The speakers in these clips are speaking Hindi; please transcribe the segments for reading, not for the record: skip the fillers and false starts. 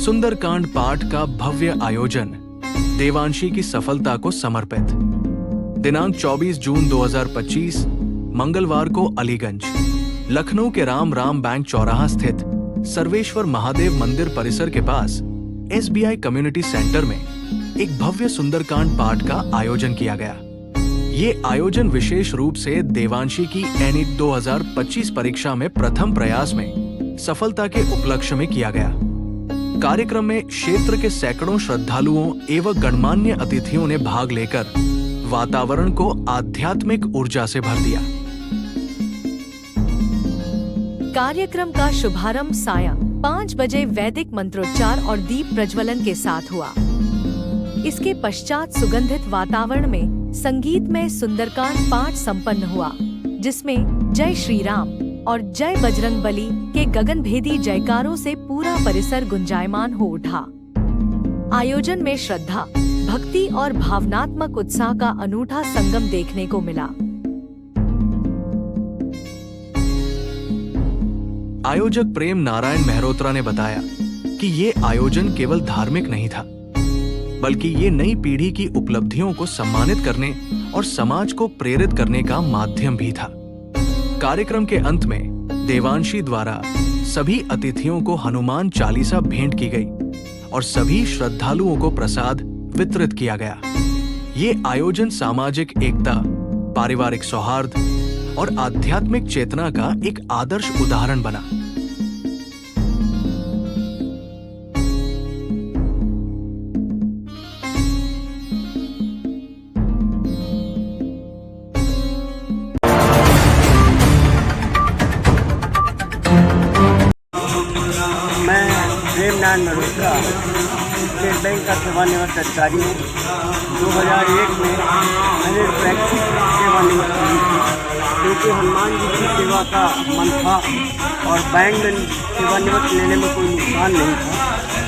सुंदरकांड पाठ का भव्य आयोजन देवांशी की सफलता को समर्पित। दिनांक 24 जून 2025 मंगलवार को अलीगंज, लखनऊ के राम बैंक चौराहा स्थित सर्वेश्वर महादेव मंदिर परिसर के पास SBI कम्युनिटी सेंटर में एक भव्य सुंदरकांड पाठ का आयोजन किया गया। ये आयोजन विशेष रूप से देवांशी की NEET 2025 परीक्षा में प्रथम प्रयास में सफलता के उपलक्ष्य में किया गया। कार्यक्रम में क्षेत्र के सैकड़ों श्रद्धालुओं एवं गणमान्य अतिथियों ने भाग लेकर वातावरण को आध्यात्मिक ऊर्जा से भर दिया। कार्यक्रम का शुभारंभ सायं 5 बजे वैदिक मंत्रोच्चार और दीप प्रज्वलन के साथ हुआ। इसके पश्चात सुगंधित वातावरण में संगीतमय सुंदरकांड पाठ संपन्न हुआ, जिसमें जय श्री राम और जय बजरंगबली के गगनभेदी जयकारों से पूरा परिसर गुंजायमान हो उठा। आयोजन में श्रद्धा, भक्ति और भावनात्मक उत्साह का अनूठा संगम देखने को मिला। आयोजक प्रेम नारायण मेहरोत्रा ने बताया कि ये आयोजन केवल धार्मिक नहीं था, बल्कि ये नई पीढ़ी की उपलब्धियों को सम्मानित करने और समाज को प्रेरित करने का माध्यम भी था। कार्यक्रम के अंत में देवांशी द्वारा सभी अतिथियों को हनुमान चालीसा भेंट की गई और सभी श्रद्धालुओं को प्रसाद वितरित किया गया। ये आयोजन सामाजिक एकता, पारिवारिक सौहार्द और आध्यात्मिक चेतना का एक आदर्श उदाहरण बना। प्रेम नारायण मेहरोत्रा स्टेट बैंक का सेवानिवृत्त अधिकारी हूँ। 2001 में मैंने स्वैच्छिक सेवानिवृत्त ली थी, क्योंकि हनुमान जी की सेवा का मन था और बैंक में सेवानिवृत्त लेने में कोई नुकसान नहीं था।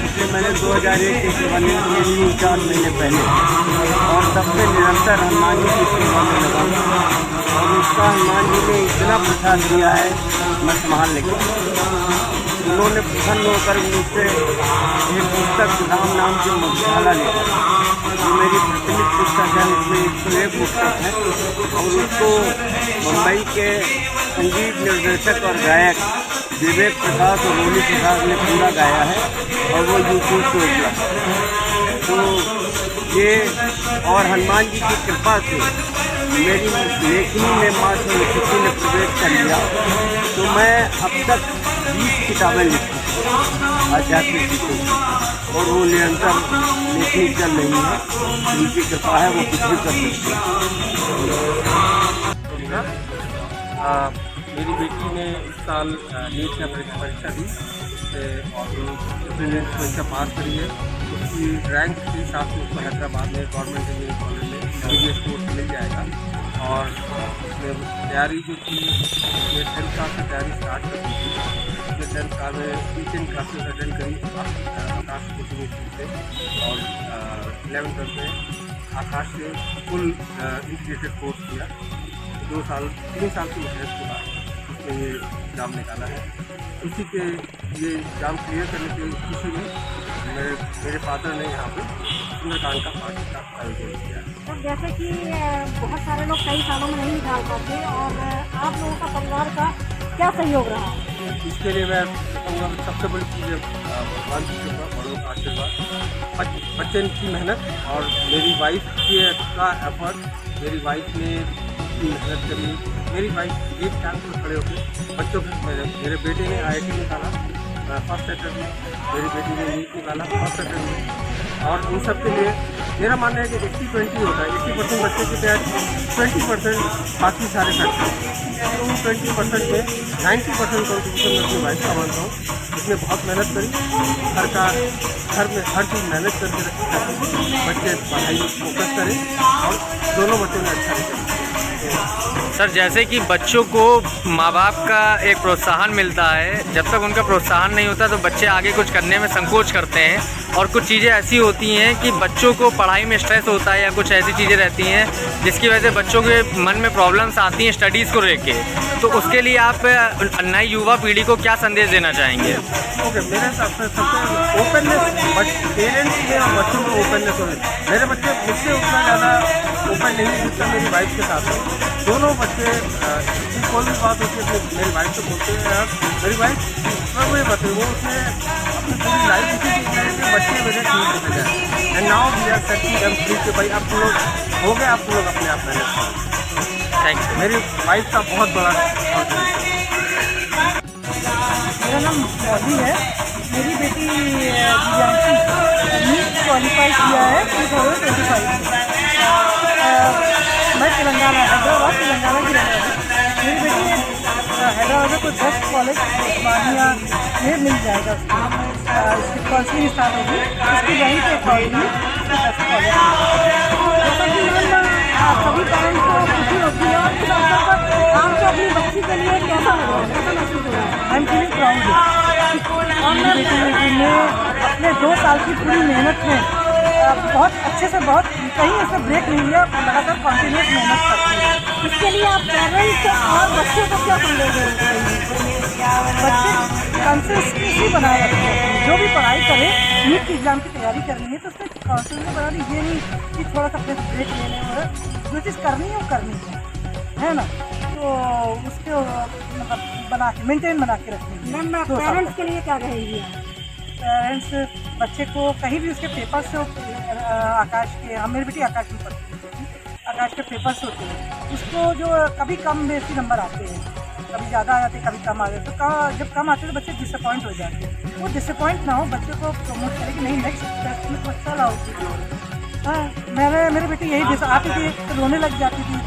इसलिए मैंने 2001 के सेवानिवृत्त ले ली 4 महीने पहले, और तब से निरंतर हनुमान जी की सेवा में लगा हूँ। और उसका हनुमान जी ने इतना प्रसाद दिया है, मैं संभाल लेकर। उन्होंने प्रसन्न होकर मुझसे एक पुस्तक राम नाम की मधुशाला लिखा, जो मेरी प्रतिनिधि पुस्तक है। उसमें 101 पुस्तक है, और उसको मुंबई के संगीत निर्देशक और गायक विवेक प्रसाद और रोनी प्रसाद ने पूरा गाया है, और वो यूट्यूब पर उपलब्ध है। तो ये और हनुमान जी की कृपा से मेरी लेखनी में माँ सरस्वती ने प्रवेश कर लिया। तो मैं अब तक 20 किताबें लिखी आध्यात्मिक चीज़ों की, और वो निरंतर लेखनी चल रही है। उनकी कृपा है, वो कुछ भी कर सकते हैं। मेरी बेटी ने इस साल नीट का परीक्षा दी और प्रीलिम्स परीक्षा पास करी है। उसकी रैंक के हिसाब से उसको हैदराबाद में गवर्नमेंट इंजीनियरिंग कॉलेज में MBBS कोर्स मिल जाएगा। और उसमें तैयारी जो थी, ये 10th क्लास से तैयारी स्टार्ट कर दी थी। उसने 10th क्लास में 3 क्लासेस अटेंड करी आकाश कोचिंग से, और 11th में आकाश से फुल इंटीग्रेटेड कोर्स किया। 3 साल की मेहनत के बाद उसने ये एग्ज़ाम निकाला है। इसी के ये एग्ज़ाम क्लियर करने की खुशी में मेरे फादर ने यहाँ पे सुंदरकांड का पाठ का आयोजन किया। तो जैसे कि बहुत सारे लोग कई सालों में नहीं निकाल पाते, और आप लोगों का परिवार का क्या सहयोग रहा? इसके लिए मैं कहूँगा सबसे बड़ी चीज़ है भगवान की कृपा, बड़ों का आशीर्वाद, बच्चे की मेहनत और मेरी वाइफ का एफर्ट। मेरी वाइफ ने मेहनत करी। मेरी वाइफ एक टांग पर खड़े होकर बच्चों के, मेरे बेटे ने IIT निकाला फर्स्ट अटेम्प्ट में, मेरी बेटी ने नीट निकाला फर्स्ट अटेम्प्ट में। और इन सब के लिए मेरा मानना है कि 80-20 होता है। 80% बच्चे की तैयारी, 20% बाकी सारे फैक्टर। तो उन 20% में 90% कॉन्ट्रीब्यूशन मैं अपनी वाइफ का मानता हूँ। उसने बहुत मेहनत करी, घर में हर चीज़ मैनेज करके रखी ताकि बच्चे पढ़ाई में फोकस करें और दोनों बच्चों ने अच्छा रिजल्ट किया। करते हैं। सर जैसे कि बच्चों को माँ बाप का एक प्रोत्साहन मिलता है, जब तक उनका प्रोत्साहन नहीं होता तो बच्चे आगे कुछ करने में संकोच करते हैं, और कुछ चीज़ें ऐसी होती हैं कि बच्चों को पढ़ाई में स्ट्रेस होता है या कुछ ऐसी चीज़ें रहती हैं जिसकी वजह से बच्चों के मन में प्रॉब्लम्स आती हैं स्टडीज़ को लेके। तो उसके लिए आप नई युवा पीढ़ी को क्या संदेश देना चाहेंगे? ओके, मेरे हिसाब से सबसे ओपननेस, पेरेंट्स में और बच्चों में ओपननेस होनी। मेरे बच्चे मुझसे उतना ज़्यादा ओपन नहीं जितना मेरी वाइफ के साथ है। दोनों बच्चे कोई भी बात होती है मेरी वाइफ से बोलते हैं, यार मेरी वाइफ मुझे बताए वो उसने अपनी पूरी लाइफ इसी चीज़ में कि बच्चे मेरे ठीक होते जाए। And now we are setting them free कि भाई अब तुम लोग हो गए, अब तुम लोग अपने आप मैनेज करो। Thank you. मेरी वाइफ का बहुत बड़ा कॉन्ट्रीब्यूशन। मेरा नाम मौली है। मेरी बेटी दिव्यांशी नीट क्वालिफाई किया है 2025 में। मैं तेलंगाना, हैदराबाद तेलंगाना की रहने वाली। मेरी बेटी हैदराबाद में कोई बेस्ट कॉलेज उस्मानिया ये मिल जाएगा उसको। इसकी काउंसलिंग स्टार्ट होगी, उसकी वहीं पे अकॉर्डिंगली बेस्ट कॉलेज। जैसा कि मैम सभी पेरेंट्स को खुशी होती है, और इस अवसर पर आपको अपनी बच्ची के लिए कैसा लग रहा है, कैसा महसूस हो रहा है? I am feeling proud. और मैं बेटी ने अपने 2 साल की पूरी मेहनत में बहुत अच्छे से, बहुत कहीं इसमें ब्रेक नहीं लिया, लगातार कॉन्टिन्यूस मेहनत करती है। इसके लिए आप पेरेंट्स और बच्चों को क्या संदेश देना चाहिए? बच्चे कंसिस्टेंसी बनाए रखें, जो भी पढ़ाई करें, नीट एग्जाम की तैयारी करनी है तो उसमें कंसिस्टेंसी बना ली। ये नहीं कि थोड़ा सा ब्रेक लेने, और जो चीज़ करनी है वो करनी है ना, तो उसको मतलब बना के मेंटेन बना के रखनी है। मैम पेरेंट्स के लिए क्या कहेंगी? पेरेंट्स बच्चे को कहीं भी उसके पेपर्स हो, आकाश के, हम मेरी बेटी आकाश में पढ़ती है, आकाश के पेपर्स होते हैं, उसको जो कभी कम बेसी नंबर आते हैं, कभी ज़्यादा आ जाते हैं, कभी कम आ जाते हैं, तो जब कम आते हैं तो बच्चे डिसअपॉइंट हो जाते हैं। वो डिसअपॉइंट ना हो, बच्चे को प्रमोट करें कि नहीं नेक्स्ट टेस्ट में तो अच्छा लाओ। हाँ, मेरी बेटी यही आती थी तो रोने लग जाती थी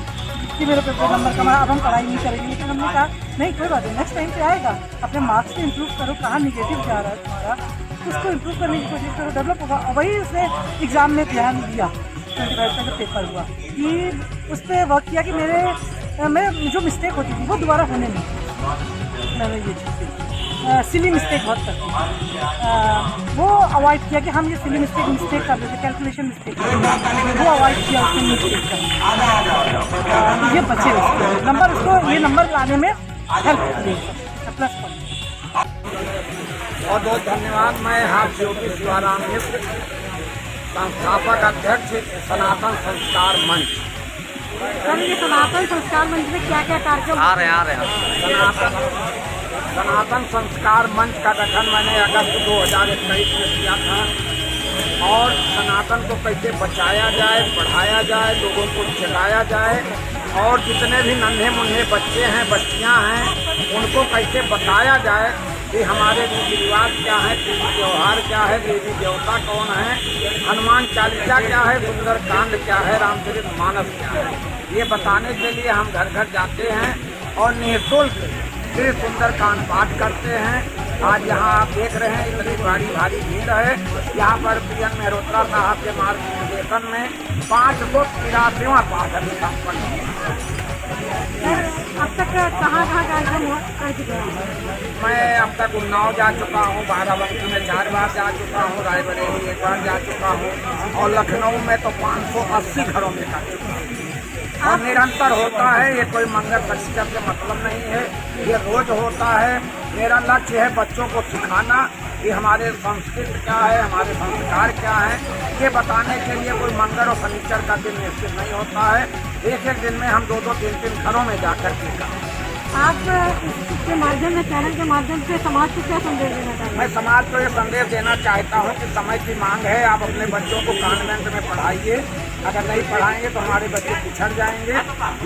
कि मेरे पेपर नंबर कम आया, अब हम पढ़ाई नहीं करेंगे। लेकिन हमने कहा नहीं कोई बात नहीं, नेक्स्ट टाइम पे आएगा, अपने मार्क्स को इम्प्रूव करो, कहाँ निगेटिव जा रहा है तुम्हारा, उसको इम्प्रूव करने की कोशिश करो, डेवलप होगा। और वही उसने एग्ज़ाम में ध्यान दिया, 25 का जो पेपर हुआ कि उस पर वर्क किया कि मेरे जो मिस्टेक होती थी वो दोबारा होने नहीं। मैंने ये चीज़ सिली मिस्टेक बहुत करती थी, वो अवॉइड किया कि हम ये सिली मिस्टेक कर देते, कैलकुलेशन मिस्टेक वो अवॉइड किया, उसने मिस्टेक कर ये बचे उसके नंबर, उसको ये नंबर लाने में हेल्प करें प्लस पॉइंट। बहुत बहुत धन्यवाद। मैं आप ज्योति शिवाराम मिश्र, संस्थापक अध्यक्ष सनातन संस्कार मंच। सर ये सनातन संस्कार मंच में क्या क्या कार्यक्रम आ रहे हैं? सनातन संस्कार मंच का गठन मैंने अगस्त 2021 में किया था, और सनातन को कैसे बचाया जाए, पढ़ाया जाए, लोगों को जगाया जाए, और जितने भी नन्हे मुन्ने बच्चे हैं, बच्चियां हैं, उनको कैसे बताया जाए कि हमारे रीति रिवाज क्या है, तीज त्यौहार क्या है, देवी देवता कौन है, हनुमान चालीसा क्या है, सुंदरकांड क्या है, रामचरितमानस क्या है, ये बताने के लिए हम घर घर जाते हैं और निःशुल्क श्री सुंदरकांड पाठ करते हैं। आज यहाँ आप देख रहे हैं इतनी भारी भीड़ है। यहाँ पर पीएन मेहरोत्रा साहब के मार्गदर्शन में 583वां पाठ अभी संपन्न हुआ। अब तक कहाँ कार्यक्रम कर चुके हैं? मैं अब तक उन्नाव जा चुका हूँ, बाराबंकी में 4 बार जा चुका हूँ, रायबरेली 1 बार जा चुका हूँ, और लखनऊ में तो 580 घरों में कर चुका हूँ। और निरंतर होता है, ये कोई मंगल प्रशिक्षण से मतलब नहीं है, ये रोज होता है। मेरा लक्ष्य है बच्चों को सिखाना कि हमारे संस्कृति क्या है, हमारे संस्कार क्या है, ये बताने के लिए कोई मंगल और शनिचर का दिन निश्चित नहीं होता है। एक दिन में हम 2-2, 3-3 घरों में जाकर के आप इसके माध्यम से, चैनल के माध्यम से समाज को क्या संदेश देना चाहते हैं? मैं समाज को ये संदेश देना चाहता हूँ कि समय की मांग है, आप अपने बच्चों को कॉन्वेंट में पढ़ाइए। अगर नहीं पढ़ाएंगे तो हमारे बच्चे पिछड़ जाएंगे,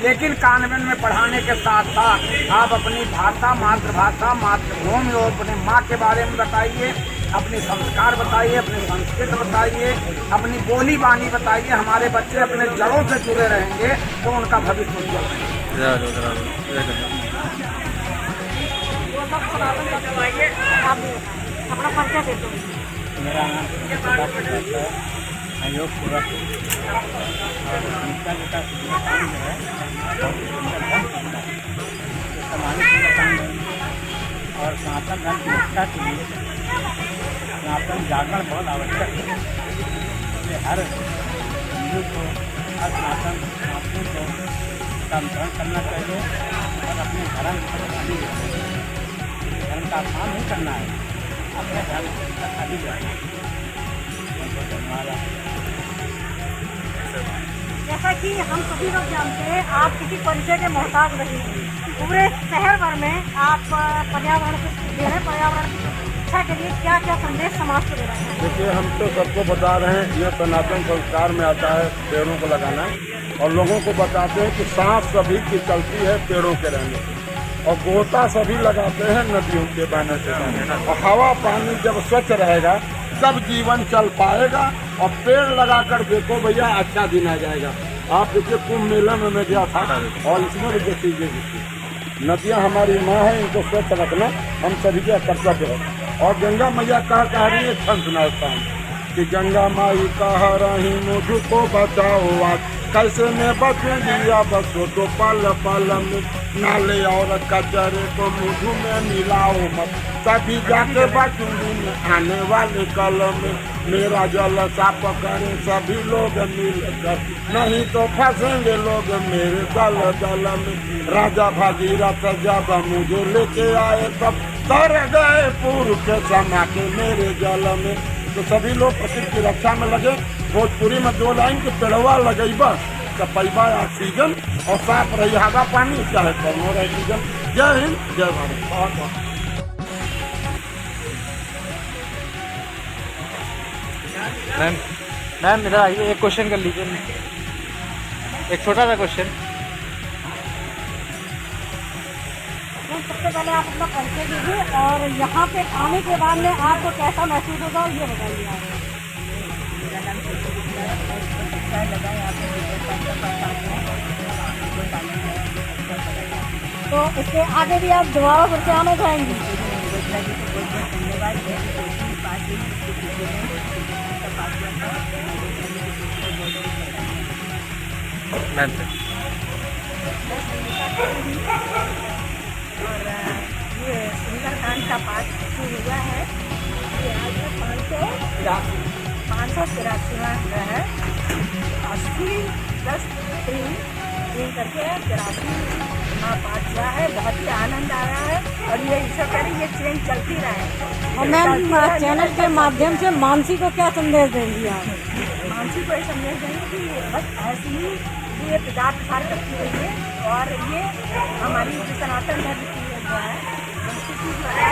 लेकिन कॉन्वेंट में पढ़ाने के साथ साथ आप अपनी भाषा, मातृभाषा, मातृभूमि और अपने माँ के बारे में बताइए, अपने संस्कार बताइए, अपनी संस्कृति बताइए, अपनी बोली बानी बताइए। हमारे बच्चे अपने जड़ों से जुड़े रहेंगे तो उनका भविष्य उज्जवल रहेगा। आप अपना परिचय देते हैं। मेरा नाम है, सहयोगपूर्वक और संस्था के साथ काम जो है बहुत सुंदर ढंग से होता है। ये सम्मानित काम है और सनातन धर्म की रक्षा के लिए सनातन जागरण बहुत आवश्यक है। इसलिए हर हिंदू को, हर सनातन को इसका अनुसरण करना चाहिए और अपने धर्म को खाली धर्म का अपमान नहीं करना है, अपने धर्म का खाली रहना है। जैसा कि हम सभी लोग जानते हैं, आप किसी परिचय के मोहताज नहीं हैं। पूरे शहर भर में आप पर्यावरण को दे रहे हैं, पर्यावरण की रक्षा के लिए क्या क्या संदेश समाज को दे रहे हैं? देखिए, हम तो सबको बता रहे हैं, यह सनातन संस्कार में आता है पेड़ों को लगाना, और लोगों को बताते हैं कि सांस सभी की चलती है पेड़ों के रहने से, और गोता सभी लगाते हैं नदियों के बहने से। और हवा पानी जब स्वच्छ रहेगा तब जीवन चल पाएगा। और पेड़ लगाकर देखो भैया, अच्छा दिन आ जाएगा। आप देखिए, कुंभ मेला में मैं गया था और इसमें भी देखिए नदियाँ हमारी माँ है, इनको स्वच्छ रखना हम सभी का कर्तव्य है। और गंगा मैया कह रही है, छंद सुनाता हूँ कि गंगा माई कह रही मुझको बचाओ आज, कैसे मैं बचूंगी या बसो तो पल पल में, नाले और कचरे को मुझ में मिलाओ मत, तभी जाके बचूंगी मैं आने वाले कल में। मेरा जल साफ करें सभी लोग मिलकर, नहीं तो फंसेंगे लोग मेरे जल में। राजा भागीरथ जब मुझे लेके आए तब तर गए पूर्व के समा के मेरे जल में। तो सभी लोग प्रकृति की रक्षा में लगे। भोजपुरी में 2 लाइन के पेड़वा लगेबा तो पैबा ऑक्सीजन और साफ रही हवा पानी, चाहे कौनो रहे सीजन। जय हिंद, जय भारत। बहुत बहुत मैम इधर आइए, एक क्वेश्चन कर लीजिए, एक छोटा सा क्वेश्चन। सबसे पहले आप अपना परिचय दीजिए और यहाँ पे आने के बाद में आपको कैसा महसूस होगा ये बताइए आप। मेरा नाम अच्छा लगा यहाँ पे तो इसके आगे भी आप दोबारा फिर से आना चाहेंगे? धन्यवाद है। और ये सुंदरकांड का पाठ शुरू हुआ है। ये आज 583वां है। 80+3 करके 83वां पाठ हुआ है। बहुत ही आनंद आ रहा है और ये ईश्वर करें ये चेन चलती रहे। और मैम, चैनल के माध्यम से मानसी को क्या संदेश देंगी आप? मानसी को ये संदेश देंगे कि बस ऐसी ही ये प्रचार प्रसार करती रहिए और ये हमारी जो सनातन धर्म की जो है संस्कृति जो है,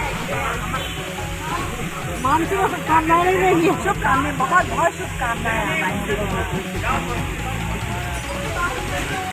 मानसी को शुभकामनाएं देंगी। शुभकामनाएं, बहुत बहुत शुभकामनाएं हमारी।